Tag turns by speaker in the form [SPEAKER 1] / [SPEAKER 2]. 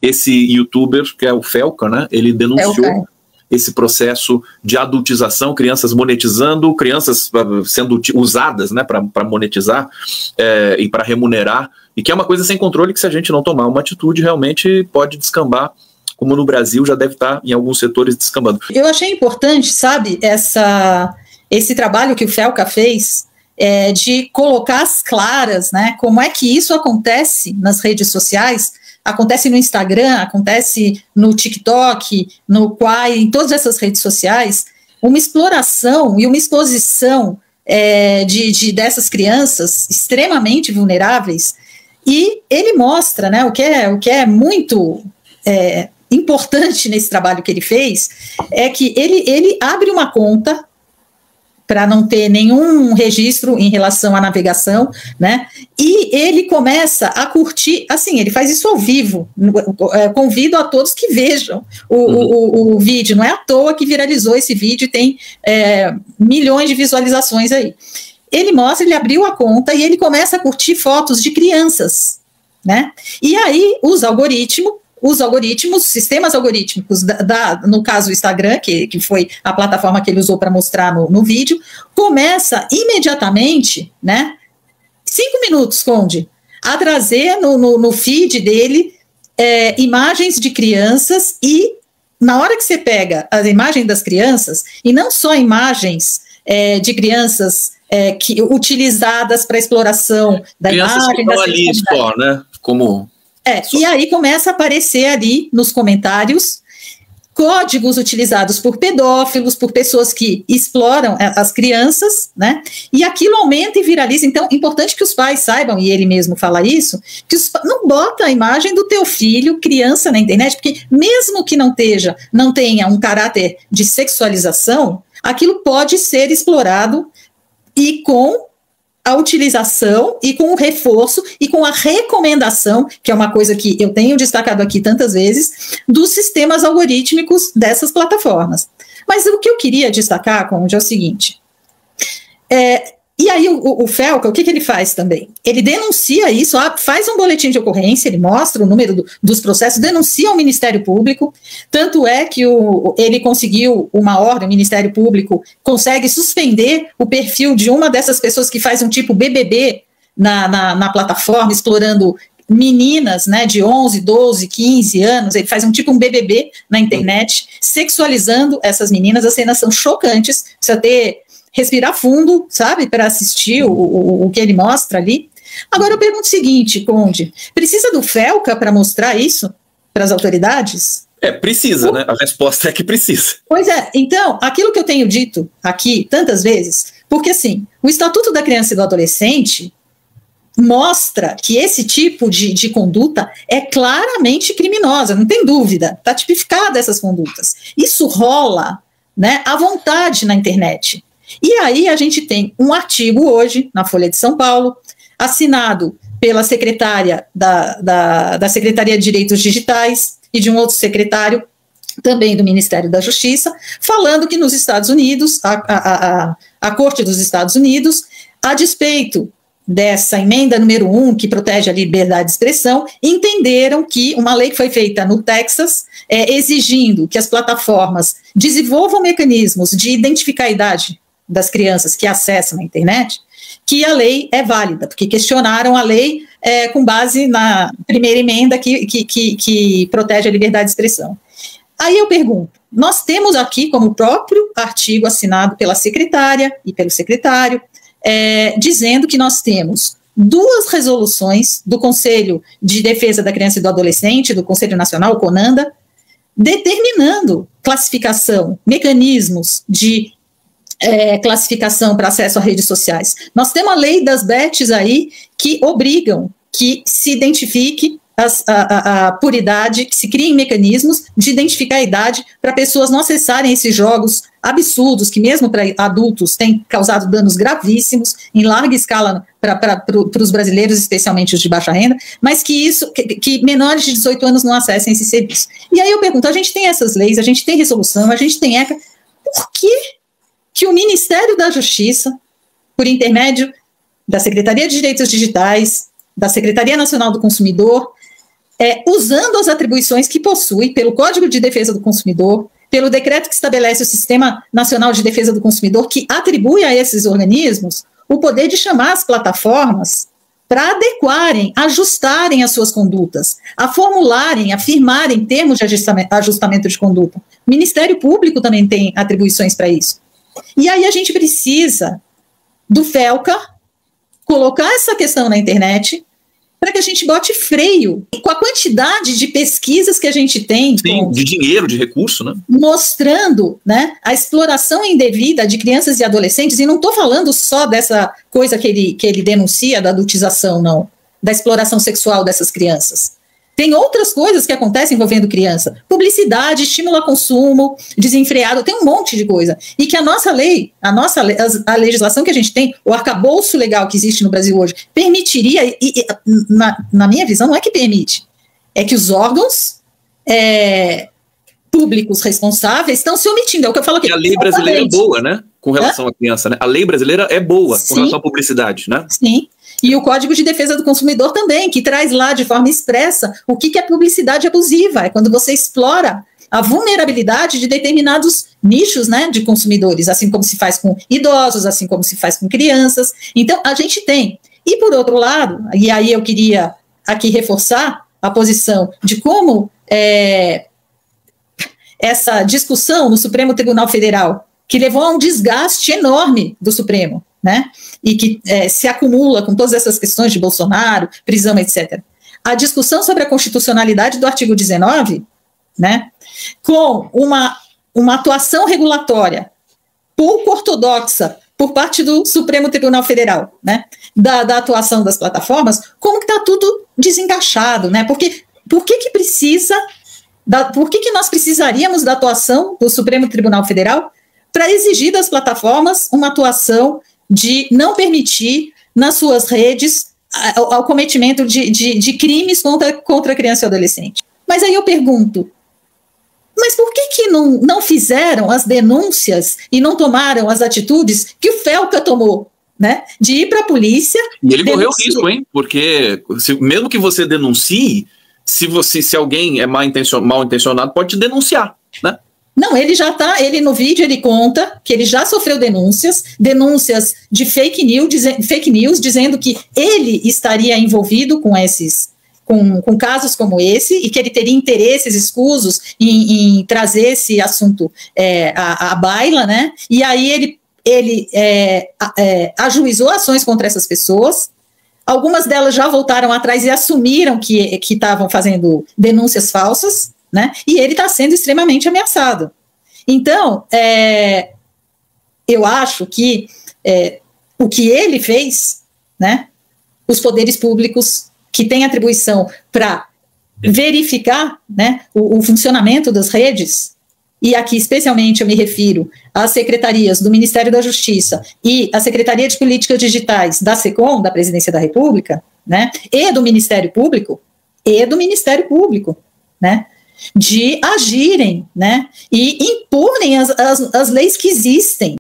[SPEAKER 1] esse youtuber, que é o Felca, né, ele denunciou esse processo de adultização, crianças monetizando, crianças sendo usadas, né, para monetizar e para remunerar, e que é uma coisa sem controle que, se a gente não tomar uma atitude, realmente pode descambar, como no Brasil já deve estar em alguns setores descambando.
[SPEAKER 2] Eu achei importante, sabe, esse trabalho que o Felca fez, de colocar as claras, né, como é que isso acontece nas redes sociais, acontece no Instagram, acontece no TikTok, no Quai, em todas essas redes sociais, uma exploração e uma exposição dessas crianças extremamente vulneráveis, e ele mostra, né, o que é muito importante nesse trabalho que ele fez, é que ele abre uma conta para não ter nenhum registro em relação à navegação, né? E ele começa a curtir, assim, ele faz isso ao vivo. Convido a todos que vejam o vídeo. Não é à toa que viralizou esse vídeo e tem milhões de visualizações aí. Ele mostra, ele abriu a conta e ele começa a curtir fotos de crianças, né? E aí os algoritmos, sistemas algorítmicos, no caso o Instagram, que foi a plataforma que ele usou para mostrar no vídeo, começa imediatamente, né, 5 minutos, Conde, a trazer no feed dele imagens de crianças, e na hora que você pega as imagens das crianças, e não só imagens de crianças utilizadas para exploração da
[SPEAKER 1] crianças
[SPEAKER 2] imagem,
[SPEAKER 1] que estão ali só, né, como...
[SPEAKER 2] E aí começa a aparecer ali nos comentários códigos utilizados por pedófilos, por pessoas que exploram as crianças, né? E aquilo aumenta e viraliza. Então, é importante que os pais saibam, e ele mesmo fala isso, que não bota a imagem do teu filho, criança, na internet, porque mesmo que não tenha um caráter de sexualização, aquilo pode ser explorado, e com a utilização e com o reforço e com a recomendação, que é uma coisa que eu tenho destacado aqui tantas vezes, dos sistemas algorítmicos dessas plataformas. Mas o que eu queria destacar, Conde, é o seguinte, e aí o Felca, o que ele faz também? Ele denuncia isso, faz um boletim de ocorrência, ele mostra o número dos processos, denuncia ao Ministério Público, tanto é que ele conseguiu uma ordem, o Ministério Público consegue suspender o perfil de uma dessas pessoas que faz um tipo BBB na plataforma, explorando meninas, né, de 11, 12, 15 anos, ele faz um BBB na internet, sexualizando essas meninas. As cenas são chocantes, precisa respirar fundo, sabe, para assistir o que ele mostra ali. Agora eu pergunto o seguinte, Conde, precisa do Felca para mostrar isso para as autoridades?
[SPEAKER 1] Precisa, né? A resposta é que precisa.
[SPEAKER 2] Pois é, então, aquilo que eu tenho dito aqui tantas vezes, porque assim, o Estatuto da Criança e do Adolescente mostra que esse tipo de conduta é claramente criminosa, não tem dúvida, está tipificada essas condutas. Isso rola, né, à vontade na internet. E aí a gente tem um artigo hoje, na Folha de São Paulo, assinado pela secretária da Secretaria de Direitos Digitais e de um outro secretário também do Ministério da Justiça, falando que nos Estados Unidos, a Corte dos Estados Unidos, a despeito dessa emenda número 1, que protege a liberdade de expressão, entenderam que uma lei que foi feita no Texas, exigindo que as plataformas desenvolvam mecanismos de identificar a idade das crianças que acessam a internet, que a lei é válida, porque questionaram a lei com base na primeira emenda que protege a liberdade de expressão. Aí eu pergunto, nós temos aqui como próprio artigo assinado pela secretária e pelo secretário, dizendo que nós temos 2 resoluções do Conselho de Defesa da Criança e do Adolescente, do Conselho Nacional, o CONANDA, determinando classificação, mecanismos de classificação para acesso a redes sociais. Nós temos a lei das bets aí, que obrigam que se identifique a puridade, que se criem mecanismos de identificar a idade para pessoas não acessarem esses jogos absurdos, que mesmo para adultos têm causado danos gravíssimos, em larga escala para os brasileiros, especialmente os de baixa renda, mas que menores de 18 anos não acessem esse serviço. E aí eu pergunto, a gente tem essas leis, a gente tem resolução, a gente tem ECA, por que o Ministério da Justiça, por intermédio da Secretaria de Direitos Digitais, da Secretaria Nacional do Consumidor, usando as atribuições que possui pelo Código de Defesa do Consumidor, pelo decreto que estabelece o Sistema Nacional de Defesa do Consumidor, que atribui a esses organismos o poder de chamar as plataformas para adequarem, ajustarem as suas condutas, a formularem, a firmarem termos de ajustamento de conduta. O Ministério Público também tem atribuições para isso. E aí a gente precisa do FELCA colocar essa questão na internet para que a gente bote freio com a quantidade de pesquisas que a gente tem.
[SPEAKER 1] Sim, de dinheiro, de recurso, né?
[SPEAKER 2] Mostrando, né, a exploração indevida de crianças e adolescentes, e não estou falando só dessa coisa que ele denuncia, da adultização, não, da exploração sexual dessas crianças. Tem outras coisas que acontecem envolvendo criança. Publicidade, estímulo a consumo, desenfreado, tem um monte de coisa. E que a legislação que a gente tem, o arcabouço legal que existe no Brasil hoje, permitiria, na minha visão, não é que permite, é que os órgãos públicos responsáveis estão se omitindo. É o que eu falo aqui.
[SPEAKER 1] E a lei brasileira é boa, né? Com relação à criança, né? A lei brasileira é boa com relação à publicidade, né?
[SPEAKER 2] Sim. E o Código de Defesa do Consumidor também, que traz lá de forma expressa o que é publicidade abusiva. É quando você explora a vulnerabilidade de determinados nichos, né, de consumidores, assim como se faz com idosos, assim como se faz com crianças. Então, a gente tem. E, por outro lado, e aí eu queria aqui reforçar a posição de como essa discussão no Supremo Tribunal Federal, que levou a um desgaste enorme do Supremo, né, e que se acumula com todas essas questões de Bolsonaro, prisão, etc. A discussão sobre a constitucionalidade do artigo 19, né, com uma atuação regulatória pouco ortodoxa por parte do Supremo Tribunal Federal, né, da atuação das plataformas, como que está tudo desencaixado, né, por que nós precisaríamos da atuação do Supremo Tribunal Federal para exigir das plataformas uma atuação de não permitir nas suas redes o cometimento de crimes contra criança e adolescente. Mas aí eu pergunto, mas por que não fizeram as denúncias e não tomaram as atitudes que o FELCA tomou, né? De ir para a polícia...
[SPEAKER 1] E ele correu risco, hein? Porque mesmo que você denuncie, se alguém é mal intencionado, pode te denunciar, né?
[SPEAKER 2] Não, ele já está, no vídeo ele conta que ele já sofreu denúncias de fake news dizendo que ele estaria envolvido com com casos como esse e que ele teria interesses escusos em trazer esse assunto à baila, né? E aí ele ajuizou ações contra essas pessoas. Algumas delas já voltaram atrás e assumiram que estavam fazendo denúncias falsas, né? E ele está sendo extremamente ameaçado. Então, eu acho que o que ele fez, né, os poderes públicos que têm atribuição para verificar, né, o funcionamento das redes, e aqui especialmente eu me refiro às secretarias do Ministério da Justiça e à Secretaria de Políticas Digitais da SECOM, da Presidência da República, né, e do Ministério Público, né, de agirem, né, e imporem as leis que existem.